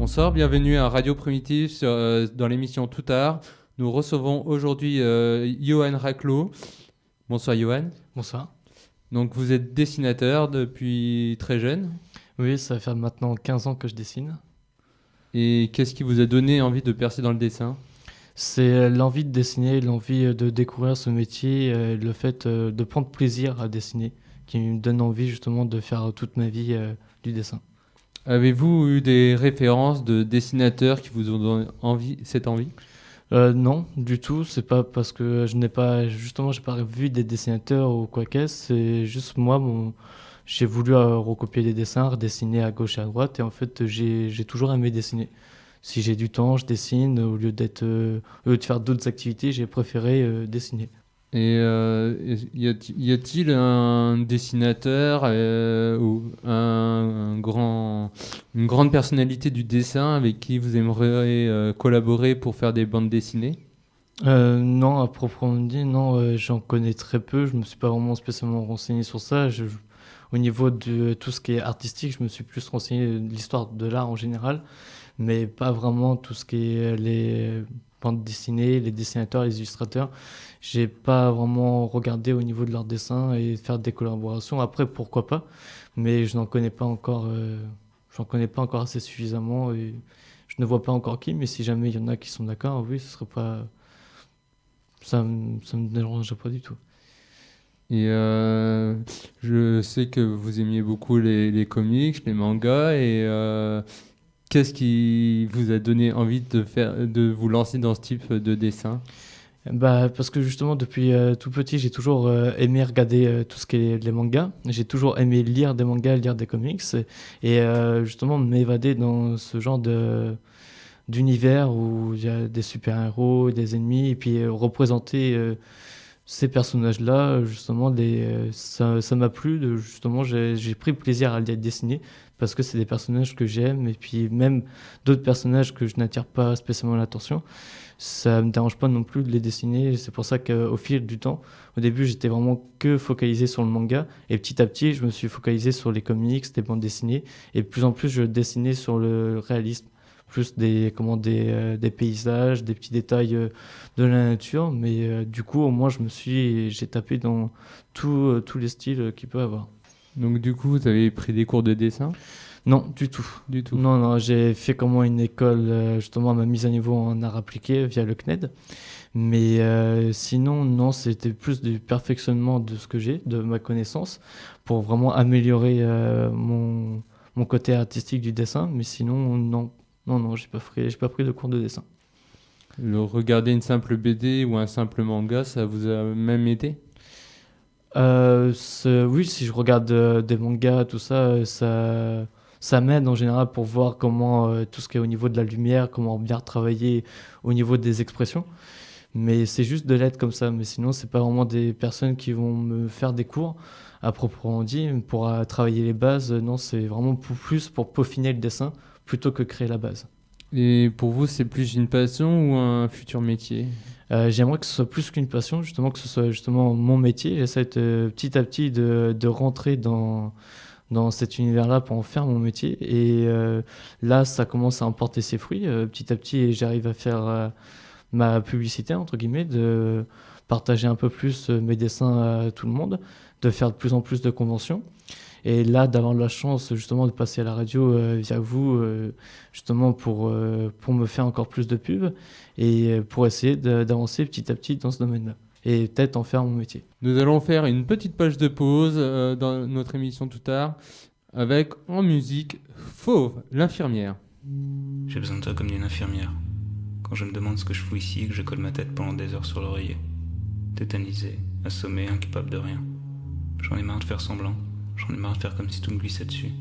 Bonsoir, bienvenue à Radio Primitif dans l'émission Tout Art. Nous recevons aujourd'hui Johan Raclo. Bonsoir Johan. Bonsoir. Donc vous êtes dessinateur depuis très jeune. Oui, ça va faire maintenant 15 ans que je dessine. Et qu'est-ce qui vous a donné envie de percer dans le dessin ? C'est l'envie de dessiner, l'envie de découvrir ce métier, le fait de prendre plaisir à dessiner, qui me donne envie justement de faire toute ma vie du dessin. Avez-vous eu des références de dessinateurs qui vous ont donné cette envie ? Non, du tout. C'est pas parce que j'ai pas vu des dessinateurs ou quoi qu'est-ce. C'est juste moi, j'ai voulu recopier des dessins, redessiner à gauche et à droite. Et en fait, j'ai toujours aimé dessiner. Si j'ai du temps, je dessine. Au lieu de faire d'autres activités, j'ai préféré dessiner. Et y a-t-il un dessinateur ou une grande personnalité du dessin avec qui vous aimeriez collaborer pour faire des bandes dessinées ? Non, à proprement dit, non, j'en connais très peu. Je me suis pas vraiment spécialement renseigné sur ça. Au niveau de tout ce qui est artistique, je me suis plus renseigné de l'histoire de l'art en général, mais pas vraiment tout ce qui est les bandes dessinées, les dessinateurs, les illustrateurs. J'ai pas vraiment regardé au niveau de leurs dessins et faire des collaborations. Après, pourquoi pas, mais je n'en connais pas encore. J'en connais pas encore assez suffisamment et je ne vois pas encore qui. Mais si jamais il y en a qui sont d'accord, oui, ce serait pas. Ça me dérangerait pas du tout. Et je sais que vous aimiez beaucoup les comics, les mangas, et qu'est-ce qui vous a donné envie de vous lancer dans ce type de dessin ? Bah, parce que justement, depuis tout petit, j'ai toujours aimé regarder tout ce qui est les mangas. J'ai toujours aimé lire des mangas, lire des comics, et justement m'évader dans ce genre d'univers où il y a des super-héros, des ennemis, et puis représenter ces personnages-là, justement, ça m'a plu. Justement, j'ai pris plaisir à les dessiner parce que c'est des personnages que j'aime, et puis même d'autres personnages que je n'attire pas spécialement l'attention. Ça me dérange pas non plus de les dessiner. C'est pour ça qu'au fil du temps, au début, j'étais vraiment que focalisé sur le manga, et petit à petit, je me suis focalisé sur les comics, des bandes dessinées, et de plus en plus, je dessinais sur le réalisme, plus des paysages, des petits détails de la nature. Mais du coup, au moins, j'ai tapé dans tous les styles qu'il peut avoir. Donc du coup, vous avez pris des cours de dessin ? Non, du tout. Du tout. Non, j'ai fait comment une école, justement, ma mise à niveau en art appliqué via le CNED. Mais sinon, non, c'était plus du perfectionnement de ce que j'ai, de ma connaissance, pour vraiment améliorer mon côté artistique du dessin. Mais sinon, non, j'ai pas pris de cours de dessin. Regarder une simple BD ou un simple manga, ça vous a même aidé ? Oui, si je regarde des mangas, tout ça, ça m'aide en général pour voir comment tout ce qui est au niveau de la lumière, comment bien travailler au niveau des expressions. Mais c'est juste de l'aide comme ça. Mais sinon, c'est pas vraiment des personnes qui vont me faire des cours à proprement dit pour travailler les bases. Non, c'est vraiment plus pour peaufiner le dessin plutôt que créer la base. Et pour vous, c'est plus une passion ou un futur métier ? J'aimerais que ce soit plus qu'une passion, justement, que ce soit justement mon métier. J'essaie petit à petit de rentrer dans cet univers-là pour en faire mon métier. Et là, ça commence à en porter ses fruits. Petit à petit, j'arrive à faire ma publicité, entre guillemets, de partager un peu plus mes dessins à tout le monde, de faire de plus en plus de conventions. Et là, d'avoir la chance justement de passer à la radio via vous, justement pour me faire encore plus de pubs et pour essayer d'avancer petit à petit dans ce domaine-là. Et peut-être en faire mon métier. Nous allons faire une petite page de pause dans notre émission Tout Art avec en musique Fauve, l'infirmière. J'ai besoin de toi comme d'une infirmière. Quand je me demande ce que je fous ici et que je colle ma tête pendant des heures sur l'oreiller. Tétanisé, assommé, incapable de rien. J'en ai marre de faire semblant. J'en ai marre de faire comme si tout me glissait dessus.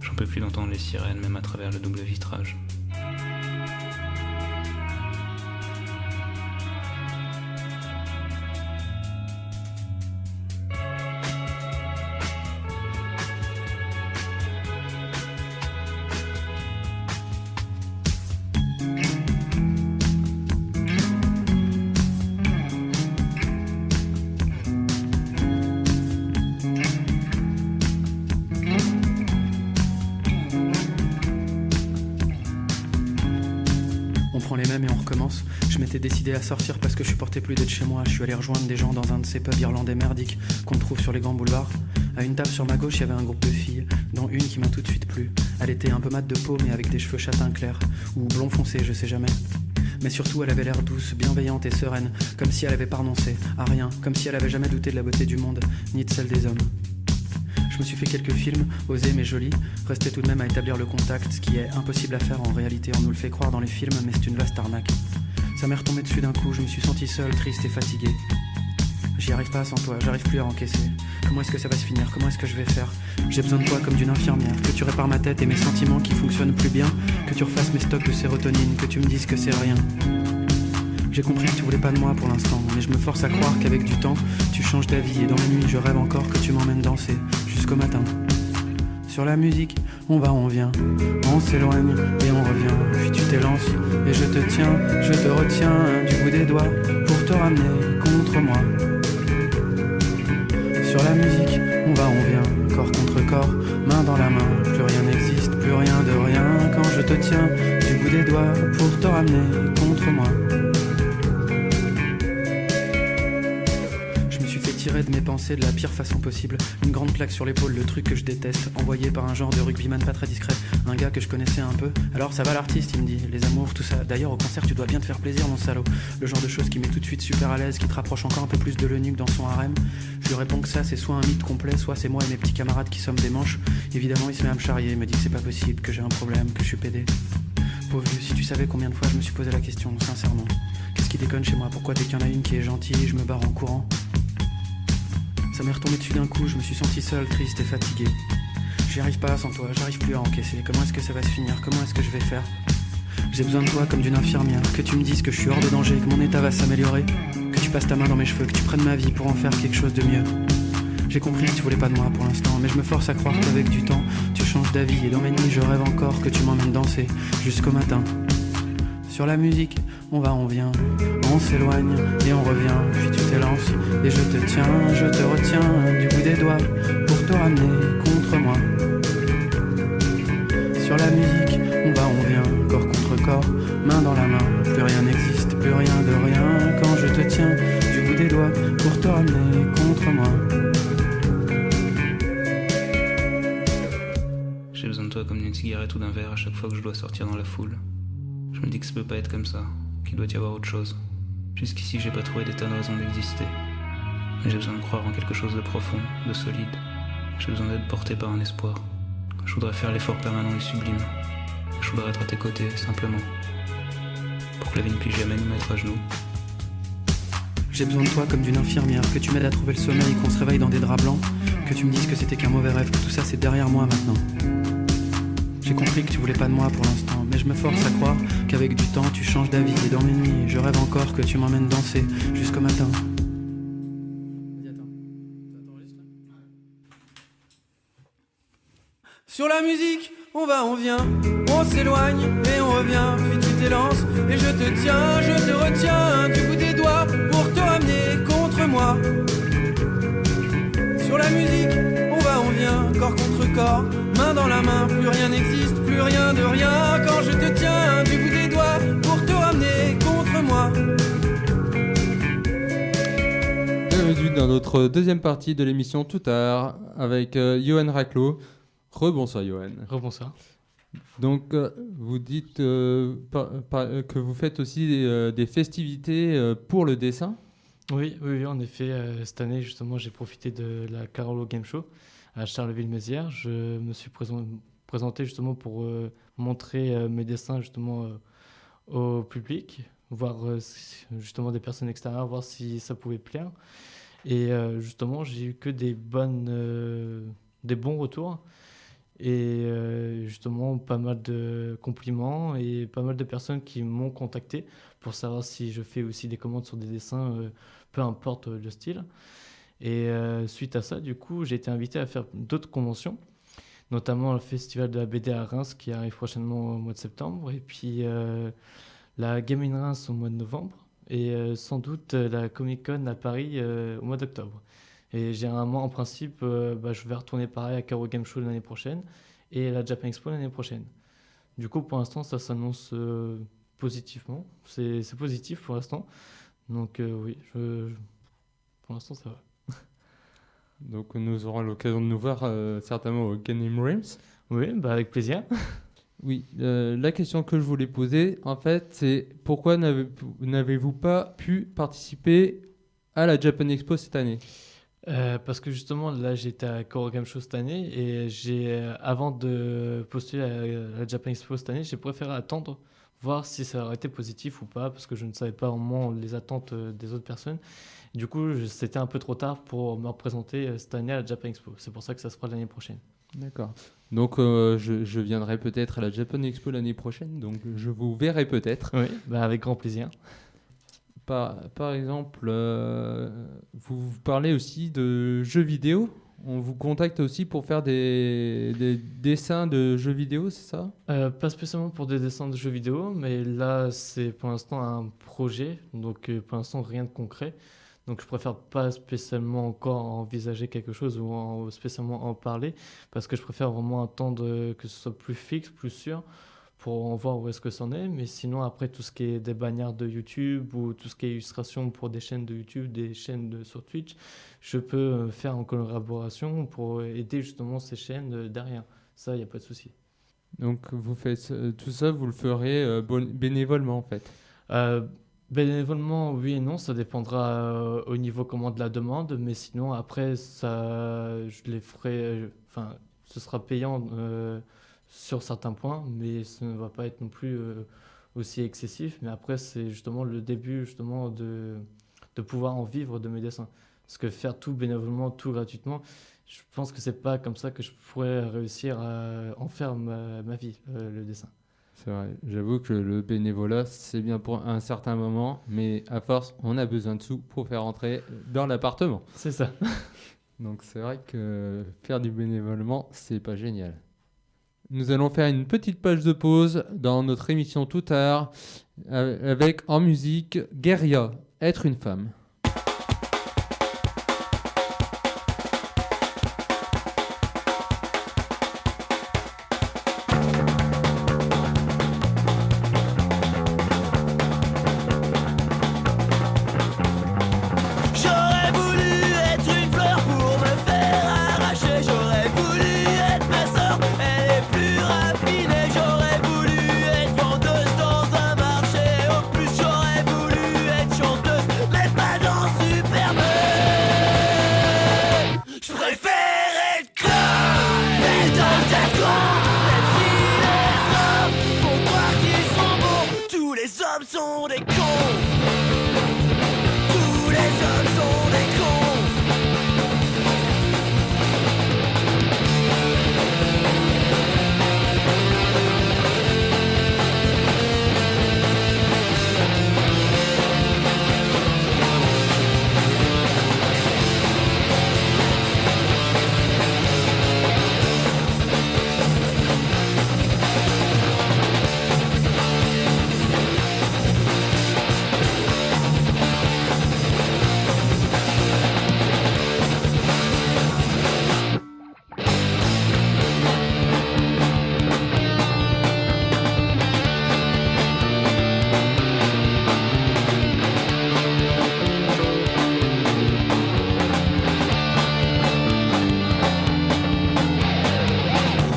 J'en peux plus d'entendre les sirènes, même à travers le double vitrage. On prend les mêmes et on recommence. Je m'étais décidé à sortir parce que je supportais plus d'être chez moi. Je suis allé rejoindre des gens dans un de ces pubs irlandais merdiques qu'on trouve sur les grands boulevards. À une table sur ma gauche, il y avait un groupe de filles, dont une qui m'a tout de suite plu. Elle était un peu mate de peau, mais avec des cheveux châtain clairs, ou blond foncé, je sais jamais. Mais surtout, elle avait l'air douce, bienveillante et sereine, comme si elle avait pas renoncé à rien, comme si elle avait jamais douté de la beauté du monde, ni de celle des hommes. Je me suis fait quelques films, osés mais jolis, restait tout de même à établir le contact, ce qui est impossible à faire en réalité, on nous le fait croire dans les films, mais c'est une vaste arnaque. Ça m'est retombé dessus d'un coup, je me suis senti seul, triste et fatigué. J'y arrive pas sans toi, j'arrive plus à encaisser. Comment est-ce que ça va se finir? Comment est-ce que je vais faire? J'ai besoin de toi comme d'une infirmière, que tu répares ma tête et mes sentiments qui fonctionnent plus bien, que tu refasses mes stocks de sérotonine, que tu me dises que c'est rien. J'ai compris que tu voulais pas de moi pour l'instant, mais je me force à croire qu'avec du temps, tu changes d'avis et dans la nuit, je rêve encore que tu m'emmènes danser jusqu'au matin. Sur la musique, on va, on vient, on s'éloigne et on revient. Puis tu t'élances et je te tiens, je te retiens du bout des doigts pour te ramener contre moi. Sur la musique, on va, on vient, corps contre corps, main dans la main. Plus rien n'existe, plus rien de rien quand je te tiens du bout des doigts pour te ramener contre moi. Tirer de mes pensées de la pire façon possible. Une grande claque sur l'épaule, le truc que je déteste, envoyé par un genre de rugbyman pas très discret, un gars que je connaissais un peu. Alors ça va l'artiste, il me dit, les amours, tout ça. D'ailleurs au concert tu dois bien te faire plaisir mon salaud. Le genre de choses qui met tout de suite super à l'aise, qui te rapproche encore un peu plus de l'eunuque dans son harem. Je lui réponds que ça c'est soit un mythe complet, soit c'est moi et mes petits camarades qui sommes des manches. Évidemment il se met à me charrier, me dit que c'est pas possible, que j'ai un problème, que je suis pédé. Pauvre vieux, si tu savais combien de fois je me suis posé la question, sincèrement. Qu'est-ce qui déconne chez moi? Pourquoi dès qu'il y en a une qui est gentille, je me barre en courant? Ça m'est retombé dessus d'un coup, je me suis senti seul, triste et fatigué. J'y arrive pas sans toi, j'arrive plus à encaisser. Comment est-ce que ça va se finir? Comment est-ce que je vais faire? J'ai besoin de toi comme d'une infirmière, que tu me dises que je suis hors de danger, que mon état va s'améliorer, que tu passes ta main dans mes cheveux, que tu prennes ma vie pour en faire quelque chose de mieux. J'ai compris que tu voulais pas de moi pour l'instant, mais je me force à croire qu'avec du temps, tu changes d'avis et dans mes nuits je rêve encore que tu m'emmènes danser jusqu'au matin. Sur la musique, on va, on vient, on s'éloigne et on revient. Puis tu t'élances et je te tiens, je te retiens du bout des doigts pour te ramener contre moi. Sur la musique, on va, on vient, corps contre corps, main dans la main. Plus rien n'existe, plus rien de rien quand je te tiens du bout des doigts pour te ramener contre moi. J'ai besoin de toi comme d'une cigarette ou d'un verre à chaque fois que je dois sortir dans la foule. Je me dis que ça peut pas être comme ça, qu'il doit y avoir autre chose. Jusqu'ici, j'ai pas trouvé des tonnes de raisons d'exister. Mais j'ai besoin de croire en quelque chose de profond, de solide. J'ai besoin d'être porté par un espoir. Je voudrais faire l'effort permanent et sublime. Je voudrais être à tes côtés, simplement. Pour que la vie ne puisse jamais nous mettre à genoux. J'ai besoin de toi comme d'une infirmière, que tu m'aides à trouver le sommeil, qu'on se réveille dans des draps blancs, que tu me dises que c'était qu'un mauvais rêve, que tout ça c'est derrière moi maintenant. J'ai compris que tu voulais pas de moi pour l'instant, mais je me force à croire qu'avec du temps tu changes d'avis et dans mes nuits je rêve encore que tu m'emmènes danser jusqu'au matin. Sur la musique, on va, on vient, on s'éloigne et on revient, puis tu t'élances et je te tiens, je te retiens du bout des doigts pour te ramener contre moi. Sur la musique, on va, on vient, corps contre corps, main dans la main, plus rien n'existe, plus rien de rien quand je te tiens du bout des doigts pour te ramener contre moi. Bienvenue dans notre deuxième partie de l'émission Tout tard avec Johan Raclo. Rebonsoir Johan. Rebonsoir. Donc vous dites que vous faites aussi des festivités pour le dessin. Oui, en effet, cette année justement j'ai profité de la Carolo Game Show à Charleville-Mézières. Je me suis présenté justement pour montrer mes dessins justement au public, voir justement des personnes extérieures, voir si ça pouvait plaire. Et justement j'ai eu que des bons retours. Et justement pas mal de compliments et pas mal de personnes qui m'ont contacté pour savoir si je fais aussi des commandes sur des dessins, peu importe le style. Et suite à ça, du coup, j'ai été invité à faire d'autres conventions, notamment le festival de la BD à Reims qui arrive prochainement au mois de septembre, et puis la Game in Reims au mois de novembre, et sans doute la Comic Con à Paris au mois d'octobre. Et généralement, en principe, je vais retourner pareil à Caro Game Show l'année prochaine et la Japan Expo l'année prochaine. Du coup, pour l'instant, ça s'annonce positivement. C'est positif pour l'instant. Donc oui, pour l'instant ça va. Donc nous aurons l'occasion de nous voir certainement au Game Realms. Oui, bah avec plaisir. Oui, la question que je voulais poser, en fait, c'est pourquoi n'avez-vous pas pu participer à la Japan Expo cette année? Parce que justement, là, j'étais à Core Game Show cette année et avant de postuler à la Japan Expo cette année, j'ai préféré attendre, voir si ça aurait été positif ou pas, parce que je ne savais pas vraiment les attentes des autres personnes. Du coup, c'était un peu trop tard pour me représenter cette année à la Japan Expo. C'est pour ça que ça se fera l'année prochaine. D'accord. Donc je viendrai peut-être à la Japan Expo l'année prochaine, donc je vous verrai peut-être. Oui, bah avec grand plaisir. Par exemple, vous parlez aussi de jeux vidéo. On vous contacte aussi pour faire des dessins de jeux vidéo, c'est ça? Pas spécialement pour des dessins de jeux vidéo, mais là, c'est pour l'instant un projet, donc pour l'instant, rien de concret. Donc je préfère pas spécialement encore envisager quelque chose ou spécialement en parler, parce que je préfère vraiment attendre que ce soit plus fixe, plus sûr, pour en voir où est-ce que c'en est. Mais sinon, après, tout ce qui est des bannières de YouTube ou tout ce qui est illustration pour des chaînes de YouTube, des chaînes sur Twitch, je peux faire en collaboration pour aider justement ces chaînes derrière. Ça, il n'y a pas de souci. Donc vous faites tout ça, vous le ferez bénévolement en fait. Euh, Bénévolement, oui et non, ça dépendra au niveau comment de la demande, mais sinon après ça, je les ferai, enfin, ce sera payant sur certains points, mais ça ne va pas être non plus aussi excessif. Mais après, c'est justement le début justement de pouvoir en vivre de mes dessins, parce que faire tout bénévolement, tout gratuitement, je pense que c'est pas comme ça que je pourrais réussir à en faire ma vie, le dessin. C'est vrai, j'avoue que le bénévolat, c'est bien pour un certain moment, mais à force, on a besoin de sous pour faire entrer dans l'appartement. C'est ça. Donc c'est vrai que faire du bénévolement, c'est pas génial. Nous allons faire une petite page de pause dans notre émission Tout Tard, avec en musique Guerilla, Être une femme. J'aurais voulu être une fleur pour me faire arracher. J'aurais voulu être ma sœur, elle est plus raffinée. J'aurais voulu être vendeuse dans un marché. Au plus j'aurais voulu être chanteuse, mais pas dans Superman. Je préfère être clown, être dans ta gloire. Même si les hommes font croire qu'ils sont bons, tous les hommes sont des cons. Tous les hommes sont des cons.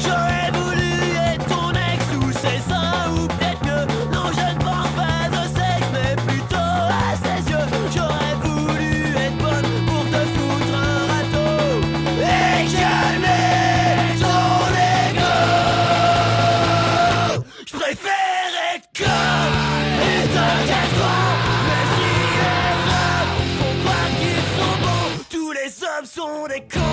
J'aurais voulu être ton ex ou ses seins, ou peut-être mieux. Non, je ne pense pas au sexe, mais plutôt à ses yeux. J'aurais voulu être bonne pour te foutre un râteau et calmer ton ego. Je préfère être comme être un casse-toi. Mais si les hommes font croire qu'ils sont bons, tous les hommes sont des cons.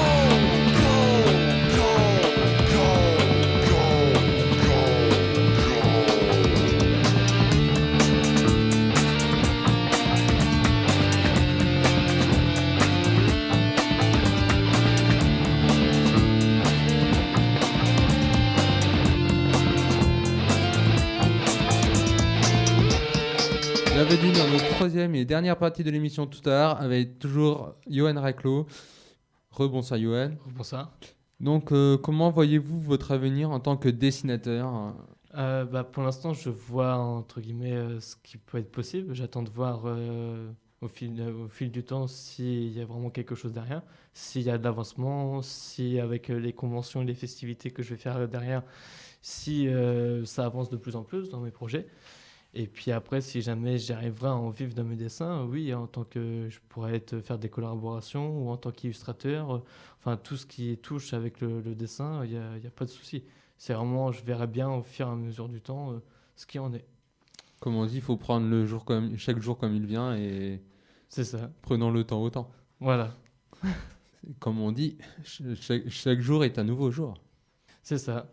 Bienvenue dans notre troisième et dernière partie de l'émission Tout Tard, avec toujours Johan Raclo. Rebonsoir Johan. Pour ça. Donc comment voyez-vous votre avenir en tant que dessinateur? Pour l'instant, je vois entre guillemets ce qui peut être possible. J'attends de voir au fil du temps s'il y a vraiment quelque chose derrière, s'il y a de l'avancement, si avec les conventions et les festivités que je vais faire derrière, si ça avance de plus en plus dans mes projets. Et puis après, si jamais j'arriverai à en vivre de mes dessins, oui, en tant que je pourrais faire des collaborations ou en tant qu'illustrateur, enfin tout ce qui touche avec le dessin, y a pas de souci. C'est vraiment, je verrai bien au fur et à mesure du temps ce qui en est. Comme on dit, il faut prendre chaque jour comme il vient et C'est ça. prenons le temps au temps. Voilà, Comme on dit, chaque jour est un nouveau jour. c'est ça.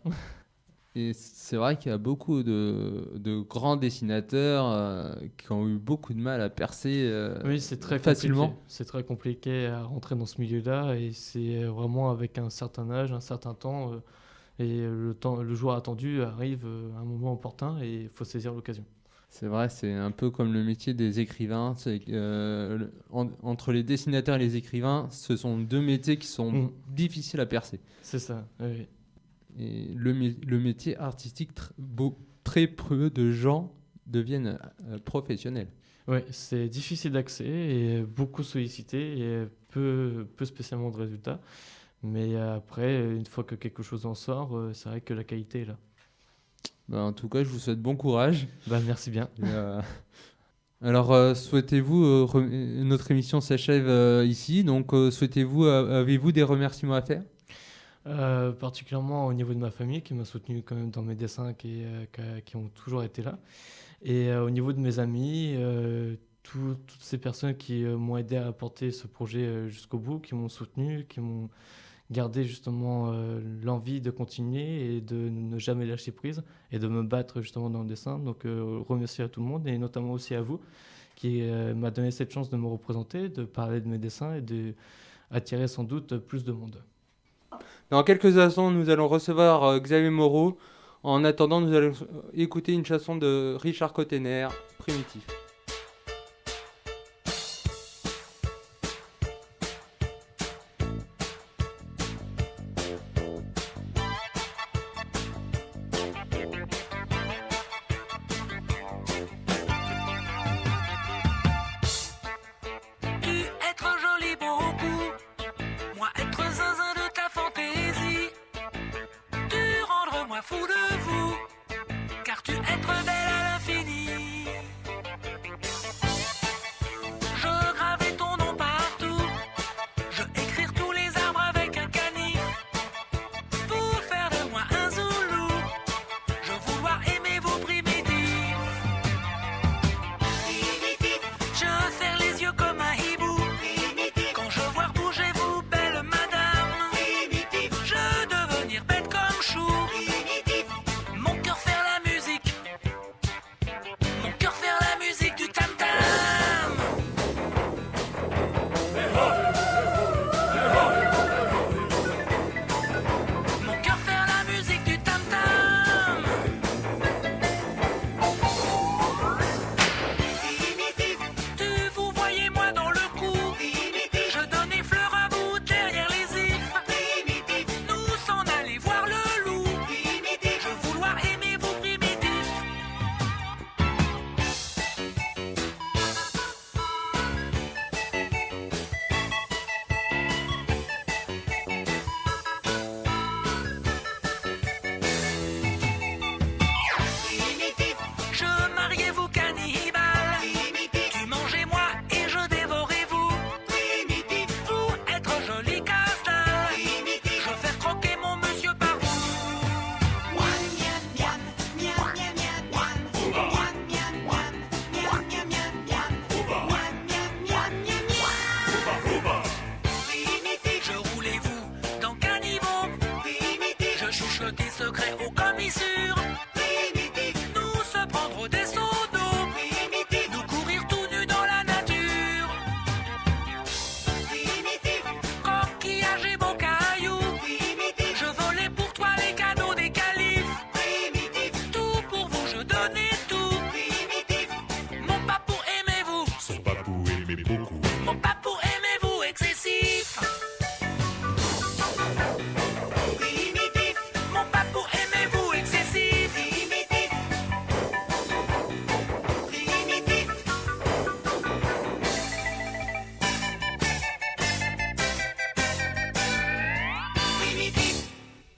Et c'est vrai qu'il y a beaucoup de grands dessinateurs qui ont eu beaucoup de mal à percer Oui, c'est très facilement. compliqué. C'est très compliqué à rentrer dans ce milieu-là et c'est vraiment avec un certain âge, un certain temps et le jour attendu arrive à un moment opportun et il faut saisir l'occasion. C'est vrai, c'est un peu comme le métier des écrivains. Entre les dessinateurs et les écrivains, ce sont deux métiers qui sont Mm. difficiles à percer. C'est ça. Oui. Et le métier artistique, très peu de gens deviennent professionnels. Oui, c'est difficile d'accès et beaucoup sollicité et peu spécialement de résultats. Mais après, une fois que quelque chose en sort, c'est vrai que la qualité est là. En tout cas, je vous souhaite bon courage. Merci bien. Et, alors, souhaitez-vous, notre émission s'achève ici, donc avez-vous des remerciements à faire? Particulièrement au niveau de ma famille qui m'a soutenu quand même dans mes dessins qui ont toujours été là. Et au niveau de mes amis, toutes ces personnes qui m'ont aidé à porter ce projet jusqu'au bout, qui m'ont soutenu, qui m'ont gardé justement l'envie de continuer et de ne jamais lâcher prise et de me battre justement dans le dessin. Donc remercier à tout le monde et notamment aussi à vous qui m'a donné cette chance de me représenter, de parler de mes dessins et de attirer sans doute plus de monde. Dans quelques instants, nous allons recevoir Xavier Moreau. En attendant, nous allons écouter une chanson de Richard Cottener, Primitif. Tu être un joli bon coup, moi être zinzin de ta fantaisie. Tu rendre moi fou de vous, car tu être belle à l'infini.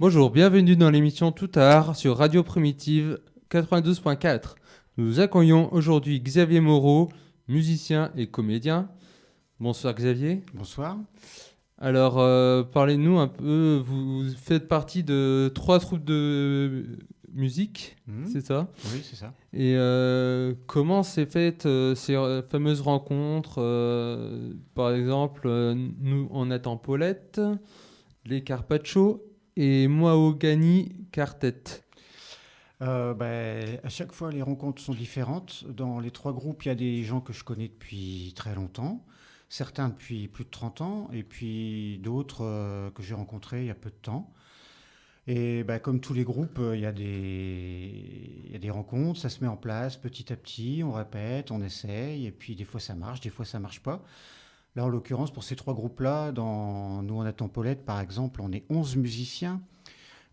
Bonjour, bienvenue dans l'émission Tout Art sur Radio Primitive 92.4. Nous accueillons aujourd'hui Xavier Moreau, musicien et comédien. Bonsoir Xavier. Bonsoir. Alors, parlez-nous un peu, vous faites partie de 3 troupes de musique, c'est ça ? Oui, c'est ça. Et comment s'est faite ces fameuses rencontres par exemple, nous, on attend Paulette, les Carpaccio et Mahogany Quartet. À chaque fois, les rencontres sont différentes. Dans les 3 groupes, il y a des gens que je connais depuis très longtemps, certains depuis plus de 30 ans, et puis d'autres que j'ai rencontrés il y a peu de temps. Et comme tous les groupes, il y a des rencontres, ça se met en place petit à petit, on répète, on essaye, et puis des fois ça marche, des fois ça marche pas. Là, en l'occurrence, pour ces 3 groupes-là, dans Nous on attend Paulette, par exemple, on est 11 musiciens,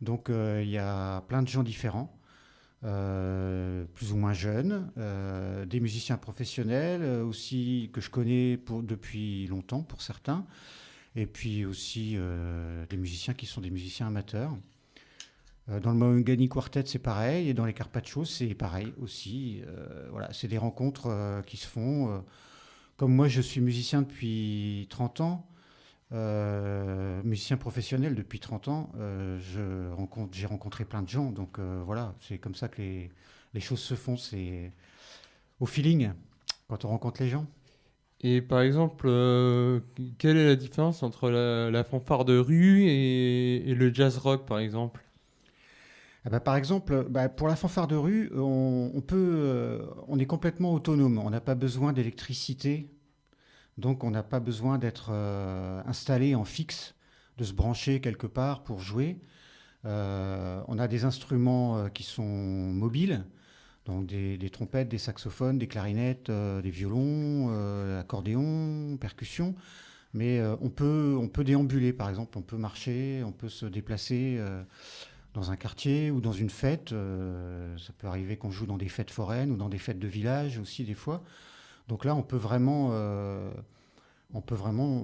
donc il y a plein de gens différents. Plus ou moins jeunes, des musiciens professionnels aussi que je connais depuis longtemps pour certains, et puis aussi des musiciens qui sont des musiciens amateurs. Dans le Mahogany Quartet, c'est pareil, et dans les Carpaccio, c'est pareil aussi. Voilà, c'est des rencontres qui se font. Comme moi, je suis musicien depuis 30 ans, musicien professionnel depuis 30 ans, j'ai rencontré plein de gens, donc voilà, c'est comme ça que les choses se font, c'est au feeling, quand on rencontre les gens. Et par exemple, quelle est la différence entre la fanfare de rue et le jazz rock, par exemple ? Par exemple, pour la fanfare de rue, on est complètement autonome, on n'a pas besoin d'électricité. Donc on n'a pas besoin d'être installé en fixe, de se brancher quelque part pour jouer. On a des instruments qui sont mobiles, donc des trompettes, des saxophones, des clarinettes, des violons, accordéons, percussions. Mais on peut déambuler, par exemple, on peut marcher, on peut se déplacer dans un quartier ou dans une fête. Ça peut arriver qu'on joue dans des fêtes foraines ou dans des fêtes de village aussi des fois. Donc là, on peut vraiment,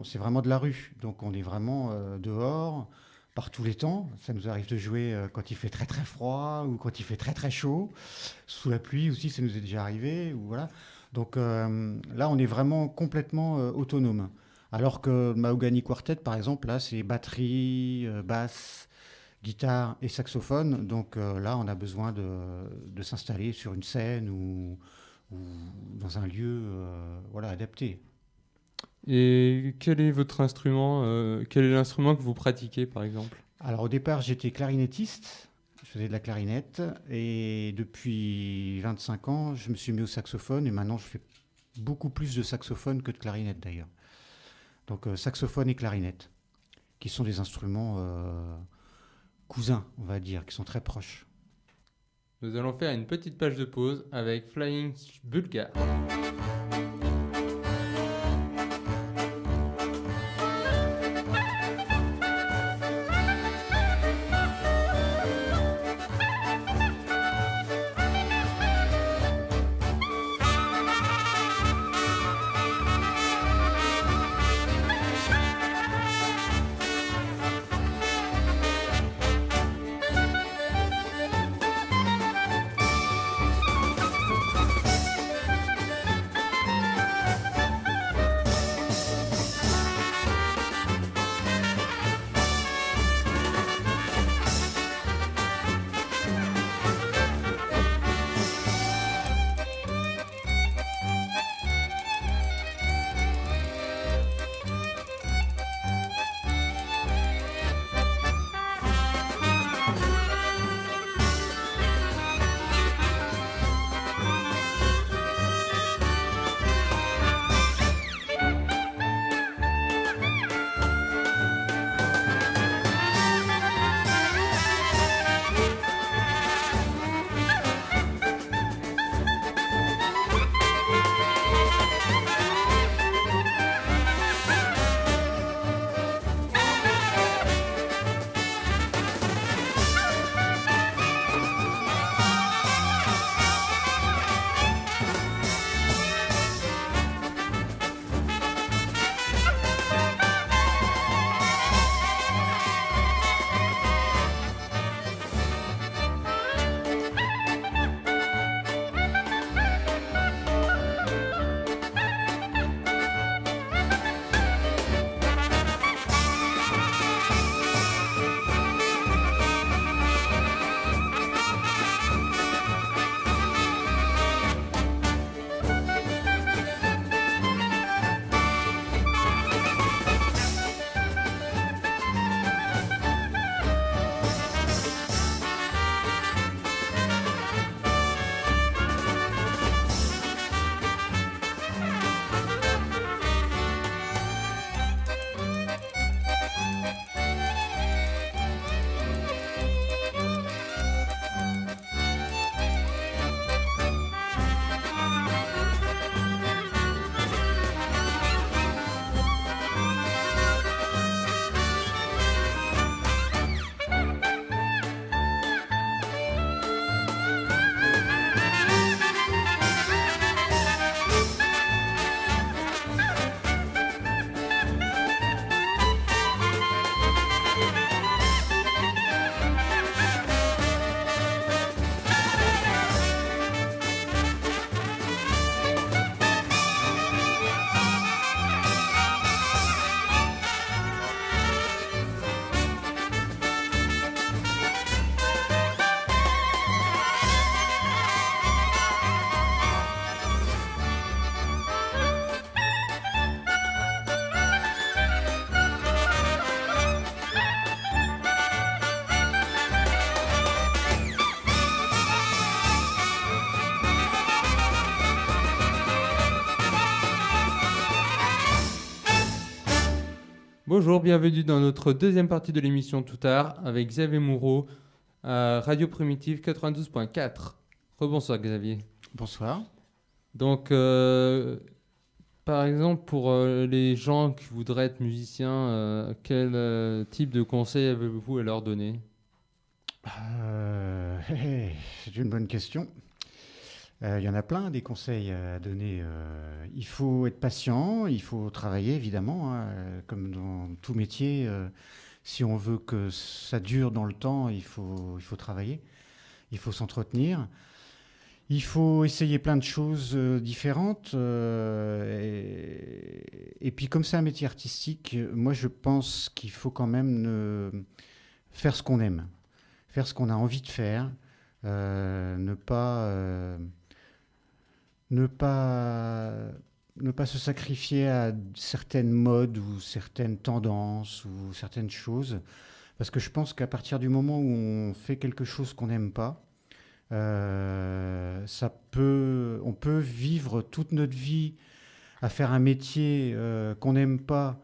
c'est vraiment de la rue. Donc on est vraiment dehors, par tous les temps. Ça nous arrive de jouer quand il fait très très froid ou quand il fait très très chaud. Sous la pluie aussi, ça nous est déjà arrivé. Ou voilà. Donc là, on est vraiment complètement autonome. Alors que le Mahogany Quartet, par exemple, là, c'est batterie, basse, guitare et saxophone. Donc là, on a besoin de s'installer sur une scène ou dans un lieu adapté. Et quel est votre instrument quel est l'instrument que vous pratiquez, par exemple ? Alors au départ, j'étais clarinettiste, je faisais de la clarinette, et depuis 25 ans, je me suis mis au saxophone, et maintenant je fais beaucoup plus de saxophone que de clarinette d'ailleurs. Donc saxophone et clarinette, qui sont des instruments cousins, on va dire, qui sont très proches. Nous allons faire une petite page de pause avec Flying Bulgare. Bonjour, bienvenue dans notre deuxième partie de l'émission Tout Art avec Xavier Moureau à Radio Primitive 92.4. Rebonsoir Xavier. Bonsoir. Donc, par exemple, pour les gens qui voudraient être musiciens, quel type de conseils avez-vous à leur donner? C'est une bonne question. Il y en a plein des conseils à donner. Il faut être patient, il faut travailler évidemment, hein, comme dans tout métier. Si on veut que ça dure dans le temps, il faut travailler, il faut s'entretenir. Il faut essayer plein de choses différentes. Et puis comme c'est un métier artistique, moi je pense qu'il faut quand même faire ce qu'on aime, faire ce qu'on a envie de faire, ne pas se sacrifier à certaines modes ou certaines tendances ou certaines choses. Parce que je pense qu'à partir du moment où on fait quelque chose qu'on n'aime pas, on peut vivre toute notre vie à faire un métier qu'on n'aime pas,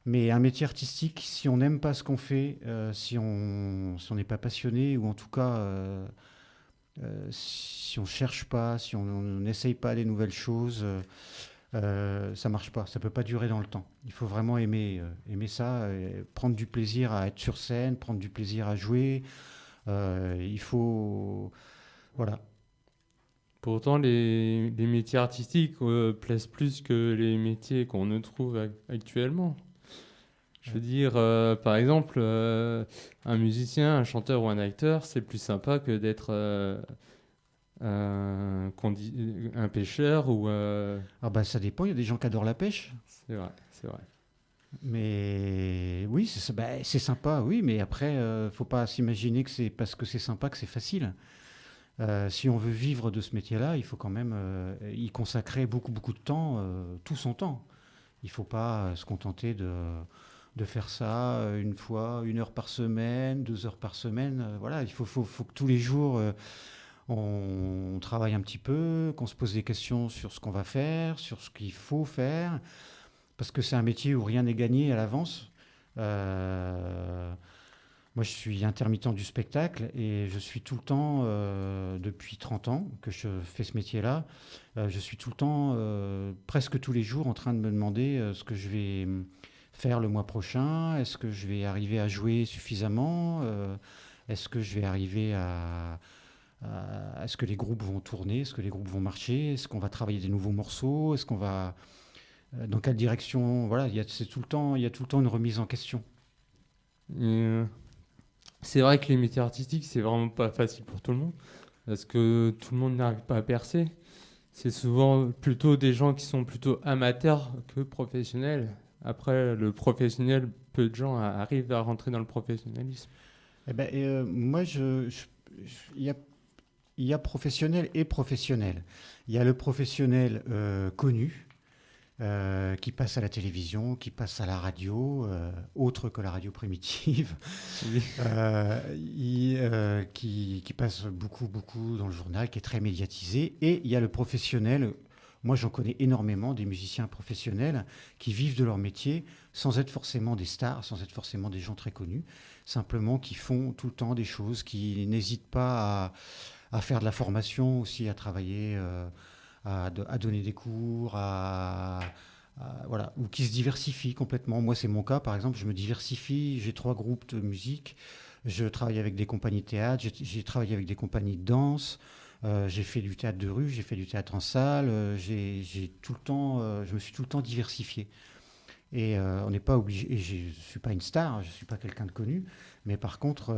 mais un métier artistique, si on n'aime pas ce qu'on fait, si on n'est pas passionné, ou en tout cas si on ne cherche pas, si on n'essaye pas des nouvelles choses, ça ne marche pas, ça ne peut pas durer dans le temps. Il faut vraiment aimer ça, prendre du plaisir à être sur scène, prendre du plaisir à jouer. Il faut... Voilà. Pourtant, les métiers artistiques plaisent plus que les métiers qu'on ne trouve actuellement. Je veux dire, par exemple, un musicien, un chanteur ou un acteur, c'est plus sympa que d'être un pêcheur ou... Ah bah ça dépend, il y a des gens qui adorent la pêche. C'est vrai, c'est vrai. Mais oui, c'est sympa, oui, mais après, faut pas s'imaginer que c'est parce que c'est sympa que c'est facile. Si on veut vivre de ce métier-là, il faut quand même y consacrer beaucoup, beaucoup de temps, tout son temps. Il ne faut pas se contenter de faire ça une fois, 1 heure par semaine, 2 heures par semaine. Voilà, il faut que tous les jours, on travaille un petit peu, qu'on se pose des questions sur ce qu'on va faire, sur ce qu'il faut faire, parce que c'est un métier où rien n'est gagné à l'avance. Moi, je suis intermittent du spectacle et je suis tout le temps, depuis 30 ans que je fais ce métier-là, je suis tout le temps, presque tous les jours, en train de me demander ce que je vais faire le mois prochain. Est-ce que je vais arriver à jouer suffisamment? Est-ce que je vais arriver est-ce que les groupes vont tourner? Est-ce que les groupes vont marcher? Est-ce qu'on va travailler des nouveaux morceaux? Est-ce qu'on va... dans quelle direction? Voilà, il y a tout le temps une remise en question. C'est vrai que les métiers artistiques, c'est vraiment pas facile pour tout le monde, parce que tout le monde n'arrive pas à percer. C'est souvent plutôt des gens qui sont plutôt amateurs que professionnels. Après, le professionnel, peu de gens arrivent à rentrer dans le professionnalisme. Eh ben, moi, il y a professionnel et professionnel. Il y a le professionnel connu, qui passe à la télévision, qui passe à la radio, autre que la radio primitive, Oui. qui passe beaucoup, beaucoup dans le journal, qui est très médiatisé. Et il y a le professionnel. Moi, j'en connais énormément, des musiciens professionnels qui vivent de leur métier sans être forcément des stars, sans être forcément des gens très connus, simplement qui font tout le temps des choses, qui n'hésitent pas à faire de la formation aussi, à travailler... à donner des cours, voilà, ou qui se diversifient complètement. Moi, c'est mon cas, par exemple, je me diversifie, j'ai 3 groupes de musique, je travaille avec des compagnies de théâtre, j'ai travaillé avec des compagnies de danse, j'ai fait du théâtre de rue, j'ai fait du théâtre en salle, j'ai tout le temps, je me suis tout le temps diversifié. Et on n'est pas obligé, et je ne suis pas une star, je ne suis pas quelqu'un de connu, mais par contre,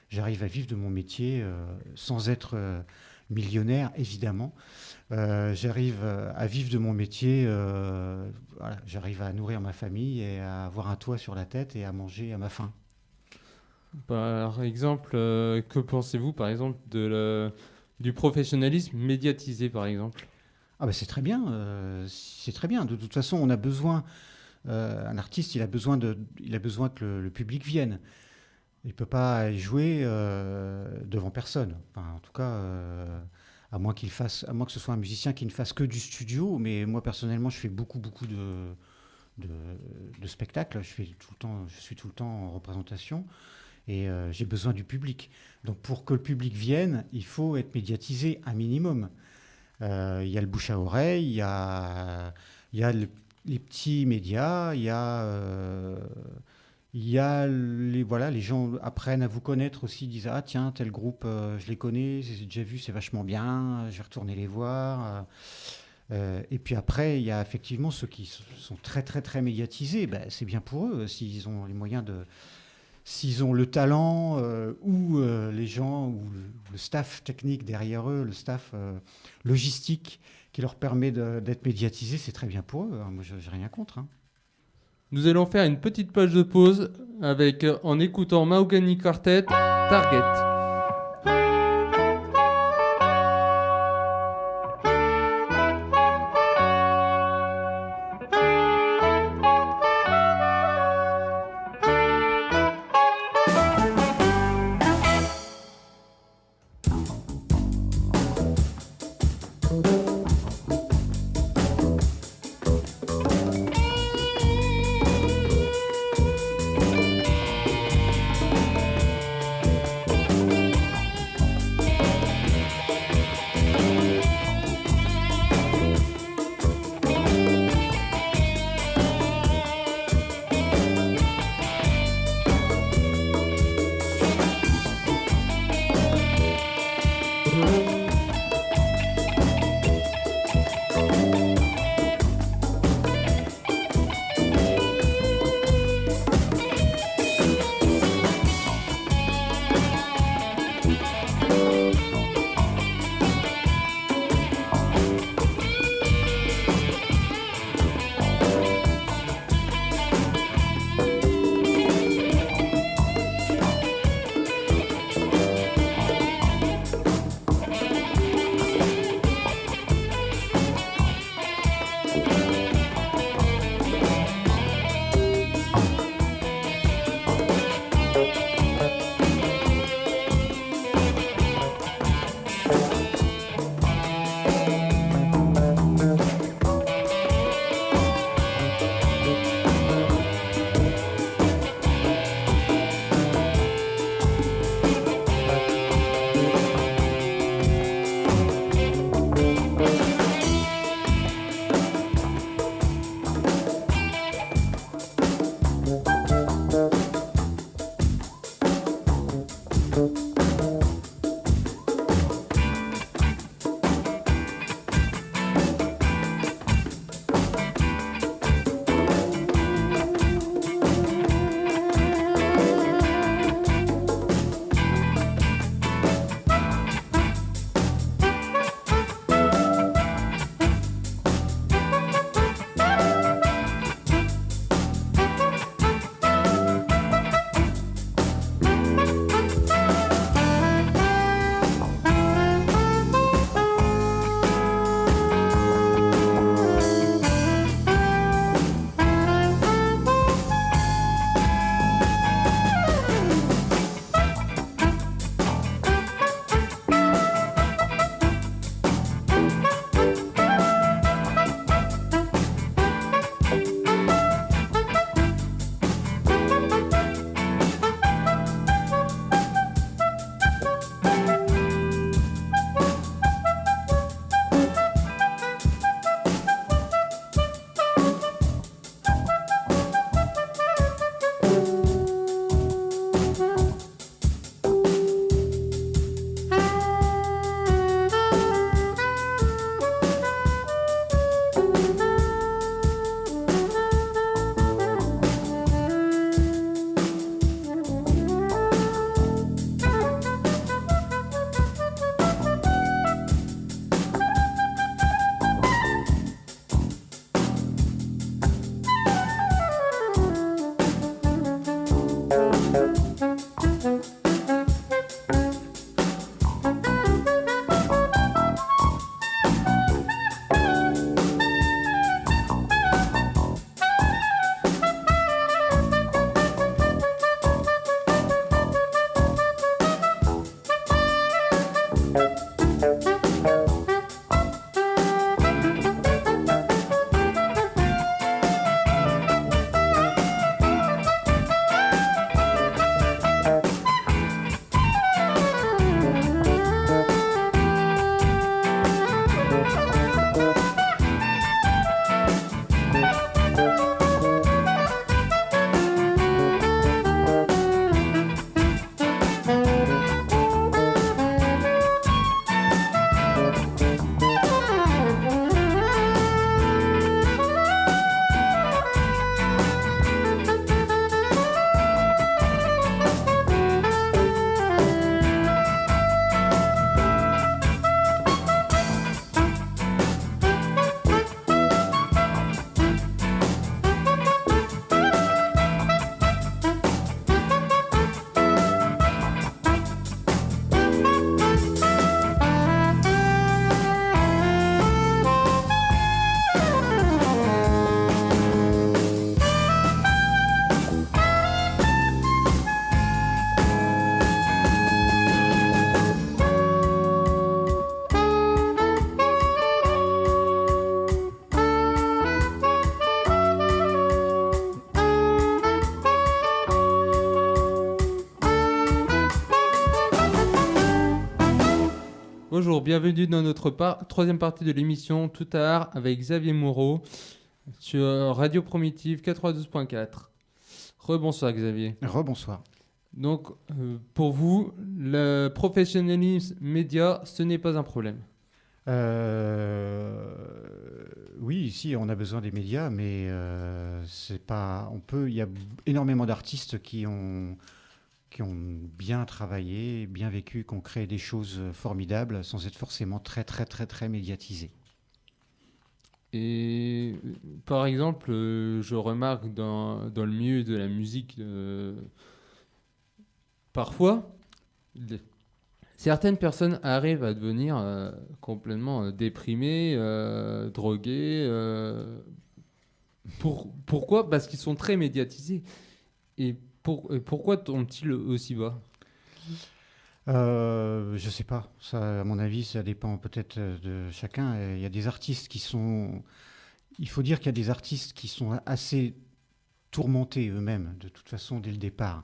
j'arrive à vivre de mon métier sans être... millionnaire, évidemment. J'arrive à vivre de mon métier, voilà, j'arrive à nourrir ma famille et à avoir un toit sur la tête et à manger à ma faim. Par exemple, que pensez-vous, par exemple, du professionnalisme médiatisé, par exemple? Ah ben c'est très bien, c'est très bien. De toute façon, on a besoin, un artiste, il a besoin que le public vienne. Il ne peut pas jouer devant personne. Enfin, en tout cas, à moins que ce soit un musicien qui ne fasse que du studio. Mais moi, personnellement, je fais beaucoup, beaucoup de, de spectacle. Je suis tout le temps en représentation et j'ai besoin du public. Donc pour que le public vienne, il faut être médiatisé un minimum. Il y a le bouche à oreille, il y a les petits médias, il y a les gens apprennent à vous connaître aussi, disent ah tiens tel groupe je les connais, j'ai déjà vu, c'est vachement bien, je vais retourner les voir. Et puis après il y a effectivement ceux qui sont très très très médiatisés, ben, c'est bien pour eux s'ils ont les moyens s'ils ont le talent ou les gens ou le staff technique derrière eux, le staff logistique qui leur permet d'être médiatisés, c'est très bien pour eux. Moi j'ai rien contre. Hein. Nous allons faire une petite page de pause avec, en écoutant Mahogany Quartet, Target. bonjour, bienvenue dans notre troisième partie de l'émission Tout Art avec Xavier Moreau sur Radio Primitive 92.4. Rebonsoir Xavier. Rebonsoir. Donc pour vous, le professionnalisme média, ce n'est pas un problème. Oui, ici on a besoin des médias, mais c'est pas. Il y a énormément d'artistes qui ont bien travaillé, bien vécu, qui ont créé des choses formidables sans être forcément très très très très médiatisés. Et par exemple, je remarque dans le milieu de la musique, parfois, certaines personnes arrivent à devenir complètement déprimées, droguées. Pourquoi ? Parce qu'ils sont très médiatisés. Et pourquoi tombent-ils aussi bas ? Je sais pas. Ça, à mon avis, ça dépend peut-être de chacun. Il y a des artistes qui sont. Il faut dire qu'il y a des artistes qui sont assez tourmentés eux-mêmes, de toute façon, dès le départ.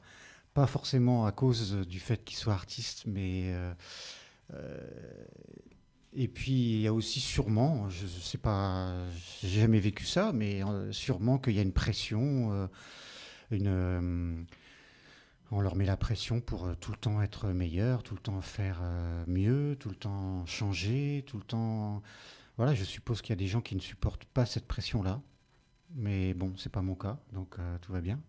Pas forcément à cause du fait qu'ils soient artistes, mais. Et puis, il y a aussi sûrement, je sais pas, j'ai jamais vécu ça, mais sûrement qu'il y a une pression, on leur met la pression pour tout le temps être meilleur, tout le temps faire mieux, tout le temps changer, tout le temps. Voilà, je suppose qu'il y a des gens qui ne supportent pas cette pression-là. Mais bon, c'est pas mon cas, donc tout va bien.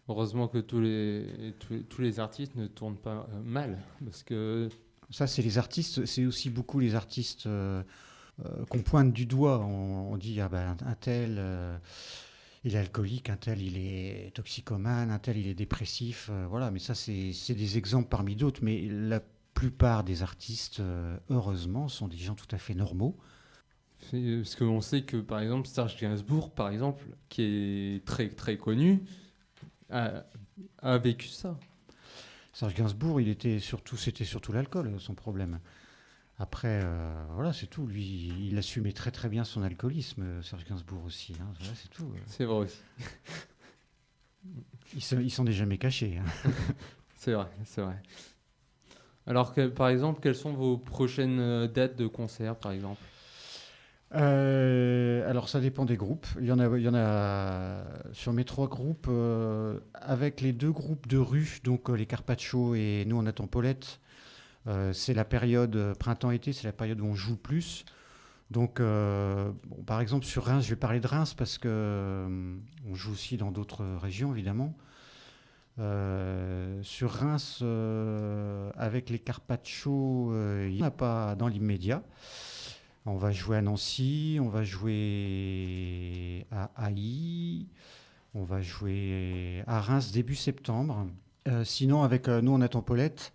Heureusement que tous les artistes ne tournent pas mal, parce que... Ça, c'est les artistes, c'est aussi beaucoup les artistes qu'on pointe du doigt. On dit, ah ben, un tel... il est alcoolique, un tel il est toxicomane, un tel il est dépressif, voilà. Mais ça c'est des exemples parmi d'autres. Mais la plupart des artistes, heureusement, sont des gens tout à fait normaux. Parce qu'on sait que par exemple Serge Gainsbourg, par exemple, qui est très très connu, a vécu ça. Serge Gainsbourg, c'était surtout l'alcool, son problème. Après, voilà, c'est tout. Lui, il assumait très très bien son alcoolisme, Serge Gainsbourg aussi. Hein. Voilà, c'est tout. C'est vrai aussi. Il s'en est jamais caché. Hein. C'est vrai, c'est vrai. Alors, par exemple, quelles sont vos prochaines dates de concert, par exemple ? Alors, ça dépend des groupes. Il y en a sur mes 3 groupes, avec les 2 groupes de rue, donc les Carpaccio et nous, on attend Paulette. C'est la période printemps-été, c'est la période où on joue le plus. Donc, par exemple, sur Reims, je vais parler de Reims parce qu'on joue aussi dans d'autres régions, évidemment. Sur Reims, avec les Carpaccio, il n'y en a pas dans l'immédiat. On va jouer à Nancy, on va jouer à Haï, on va jouer à Reims début septembre. Sinon, avec nous, on attend Paulette.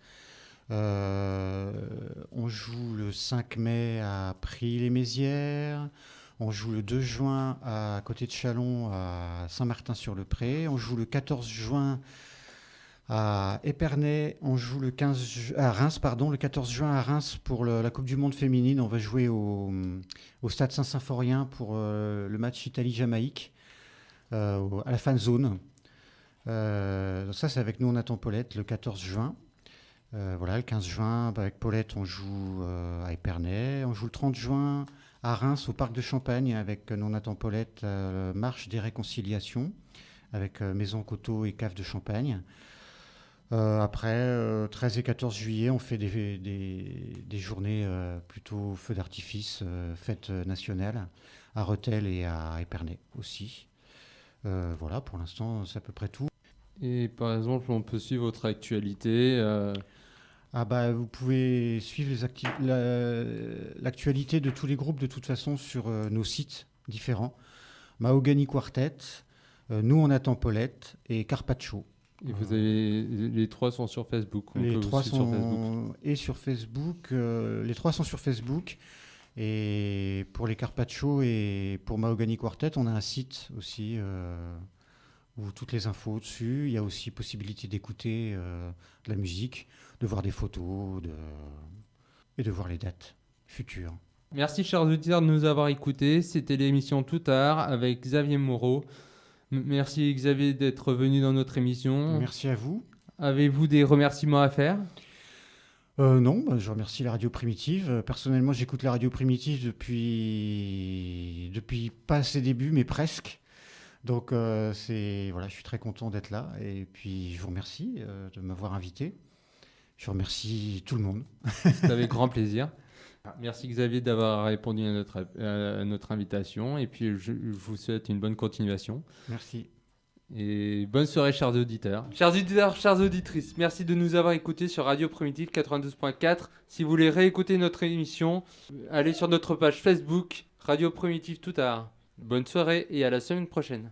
On joue le 5 mai à Prix-les-Mézières. On joue le 2 juin à côté de Châlons à Saint-Martin-sur-le-Pré. On joue le 14 juin à Épernay. On joue à Reims, le 14 juin à Reims pour la Coupe du Monde féminine. On va jouer au Stade Saint-Symphorien pour le match Italie-Jamaïque à la fan zone. Ça, c'est avec nous, on attend Paulette le 14 juin. Voilà, le 15 juin, avec Paulette, on joue à Épernay. On joue le 30 juin à Reims, au Parc de Champagne, avec nous, on attend Paulette, Marche des Réconciliations, avec Maison Coteau et Cave de Champagne. Après, 13 et 14 juillet, on fait des journées plutôt feux d'artifice, fêtes nationales, à Rethel et à Épernay aussi. Voilà, pour l'instant, c'est à peu près tout. Et par exemple, on peut suivre votre actualité. Vous pouvez suivre l'actualité de tous les groupes de toute façon sur nos sites différents. Mahogany Quartet, Nous on attend Paulette et Carpaccio. Et vous avez, les 3 sont sur Facebook. Les 3 sont sur Facebook. Les 3 sont sur Facebook. Et pour les Carpaccio et pour Mahogany Quartet, on a un site aussi où toutes les infos dessus. Il y a aussi possibilité d'écouter de la musique, de voir des photos et de voir les dates futures. Merci chers auditeurs de nous avoir écoutés. C'était l'émission Tout Art avec Xavier Moreau. Merci Xavier d'être venu dans notre émission. Merci à vous. Avez-vous des remerciements à faire ? Non, bah, je remercie la radio primitive. Personnellement, j'écoute la radio primitive depuis pas ses débuts, mais presque. Donc, voilà, je suis très content d'être là. Et puis, je vous remercie de m'avoir invité. Je remercie tout le monde. C'est avec grand plaisir. Merci Xavier d'avoir répondu à notre invitation. Et puis, je vous souhaite une bonne continuation. Merci. Et bonne soirée, chers auditeurs. Chers auditeurs, chères auditrices, merci de nous avoir écoutés sur Radio Primitive 92.4. Si vous voulez réécouter notre émission, allez sur notre page Facebook Radio Primitive tout à l'heure. Bonne soirée et à la semaine prochaine.